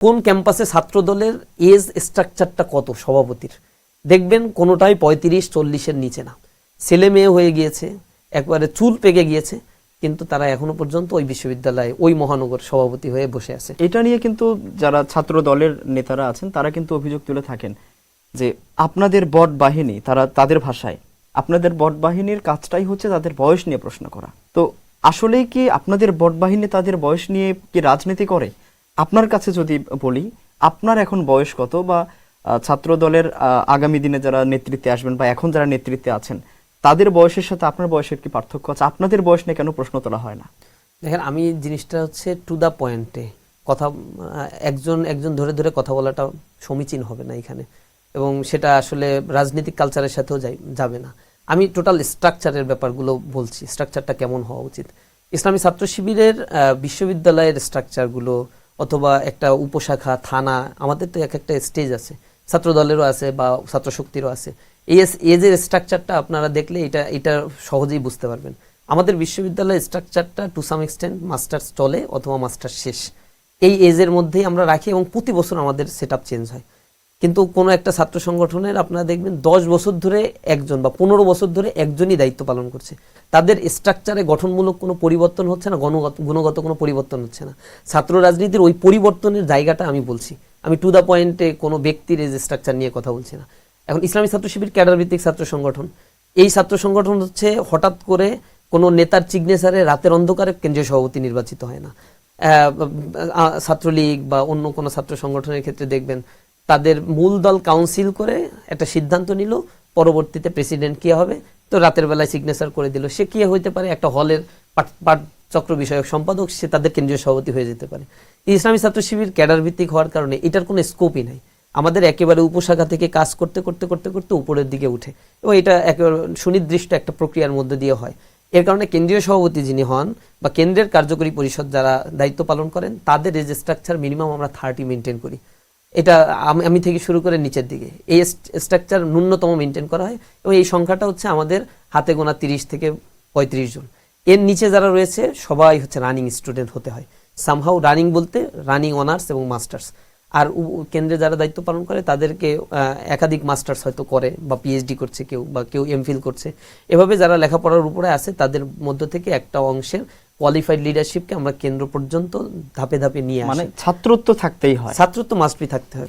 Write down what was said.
কোন ক্যাম্পাসে ছাত্র দলের এজ স্ট্রাকচারটা কত সভাপতির, দেখবেন কোনোটাই 35-40-এর নিচে না। ছেলে মেয়ে হয়ে গিয়েছে, একবারে চুল পেকে গিয়েছে, কিন্তু তারা এখনো পর্যন্ত ওই বিশ্ববিদ্যালয়ে ওই মহানগর সভাপতি হয়ে বসে আছে। এটা নিয়ে কিন্তু যারা ছাত্র দলের নেতারা আছেন তারা কিন্তু অভিযোগ তুলে থাকেন যে আপনাদের বট বাহিনী, তারা তাদের ভাষায় আপনাদের বট বাহিনীর কাজটাই হচ্ছে তাদের বয়স নিয়ে প্রশ্ন করা। তো আসলেই কি আপনাদের বট বাহিনী তাদের বয়স নিয়ে কি রাজনীতি করে? আপনার কাছে যদি বলি, আপনার এখন বয়স কত, বা ছাত্র দলের আগামী দিনে যারা নেতৃত্বে আসবেন বা এখন যারা নেতৃত্বে আছেন তাদের বয়সের সাথে আপনার বয়সের কি পার্থক্য আছে? আপনাদের বয়স নিয়ে কেন প্রশ্ন তোলা হয় না? দেখেন, আমি জিনিসটা হচ্ছে টু দা পয়েন্টে কথা, একজন ধরে ধরে কথা বলাটা সমীচীন হবে না এখানে, এবং সেটা আসলে রাজনৈতিক কালচারের সাথেও যাবে না। আমি টোটাল স্ট্রাকচারের ব্যাপারগুলো বলছি, স্ট্রাকচারটা কেমন হওয়া উচিত। ইসলামী ছাত্র শিবিরের বিশ্ববিদ্যালয়ের স্ট্রাকচারগুলো অথবা একটা উপশাখা, থানা, আমাদের তো এক একটা স্টেজ আছে, ছাত্র দলেরও আছে বা ছাত্র শক্তিরও আছে। এই এজের স্ট্রাকচারটা আপনারা দেখলে এটা সহজেই বুঝতে পারবেন। আমাদের বিশ্ববিদ্যালয়ের স্ট্রাকচারটা টু সাম এক্সটেন্ট মাস্টার্স চলে অথবা মাস্টার্স শেষ, এই এজের মধ্যেই আমরা রাখি, এবং প্রতি বছর আমাদের সেট আপ চেঞ্জ হয়। কিন্তু কোনো একটা ছাত্র সংগঠনের আপনারা দেখবেন 10 বছর ধরে একজন বা 15 বছর ধরে একজনই দায়িত্ব পালন করছে, তাদের স্ট্রাকচারে গঠনমূলক কোনো পরিবর্তন হচ্ছে না, গুণগত কোনো পরিবর্তন হচ্ছে না। ছাত্র রাজনীতির ওই পরিবর্তনের জায়গাটা আমি বলছি, আমি টু দ্য পয়েন্টে কোনো ব্যক্তির এজ স্ট্রাকচার নিয়ে কথা বলছি না। এখন ইসলামী ছাত্র শিবির ক্যাডার ভিত্তিক ছাত্র সংগঠন, এই ছাত্র সংগঠন হচ্ছে হঠাৎ করে কোনো নেতার সিগনেচারে রাতের অন্ধকারে কেন্দ্রীয় সভাপতি নির্বাচিত হয় না। ছাত্রলীগ বা অন্য কোনো ছাত্র সংগঠনের ক্ষেত্রে দেখবেন তাদের মূল দল কাউন্সিল করে একটা সিদ্ধান্ত নিল, পরবর্তীতে প্রেসিডেন্ট কে হবে, তো রাতের বেলায় সিগনেচার করে দিল। সে কি হইতে পারে, একটা হলের পাঠচক্র বিষয়ক সম্পাদক, সে তাদের কেন্দ্রীয় সভাপতি হয়ে যেতে পারে। ইসলামী ছাত্র শিবির ক্যাডার ভিত্তিক হওয়ার কারণে এটার কোনো স্কোপই নাই। আমাদের একেবারে উপশাখা থেকে কাজ করতে করতে করতে করতে উপরের দিকে উঠে, এবং এটা একেবারে সুনির্দিষ্ট একটা প্রক্রিয়ার মধ্যে দিয়ে হয়। এর কারণে কেন্দ্রীয় সভাপতি যিনি হন বা কেন্দ্রের কার্যকরী পরিষদ যারা দায়িত্ব পালন করেন, তাদের এজ স্ট্রাকচার মিনিমাম আমরা 30 মেনটেন করি। এটা আমি থেকে শুরু করে নিচের দিকে এই স্ট্রাকচার ন্যূনতম মেনটেন করা হয়, এবং এই সংখ্যাটা হচ্ছে আমাদের হাতে গোনা 30 থেকে 35 জন। এর নিচে যারা রয়েছে সবাই হচ্ছে রানিং স্টুডেন্ট হতে হয়, সামহাউ রানিং বলতে রানিং অনার্স এবং মাস্টার্স। আর কেন্দ্রে যারা দায়িত্ব পালন করে তাদেরকে একাধিক মাস্টার্স হয়তো করে বা পিএইচডি করছে কেউ, বা কেউ এমফিল করছে। এভাবে যারা লেখাপড়ার উপরে আছে তাদের মধ্য থেকে একটা অংশের কোয়ালিফাইড লিডারশিপকে আমরা কেন্দ্র পর্যন্ত ধাপে ধাপে নিয়ে আসি। মানে ছাত্রত্ব থাকতেই হয়, ছাত্রত্ব মাস্ট বি থাকতে হয়।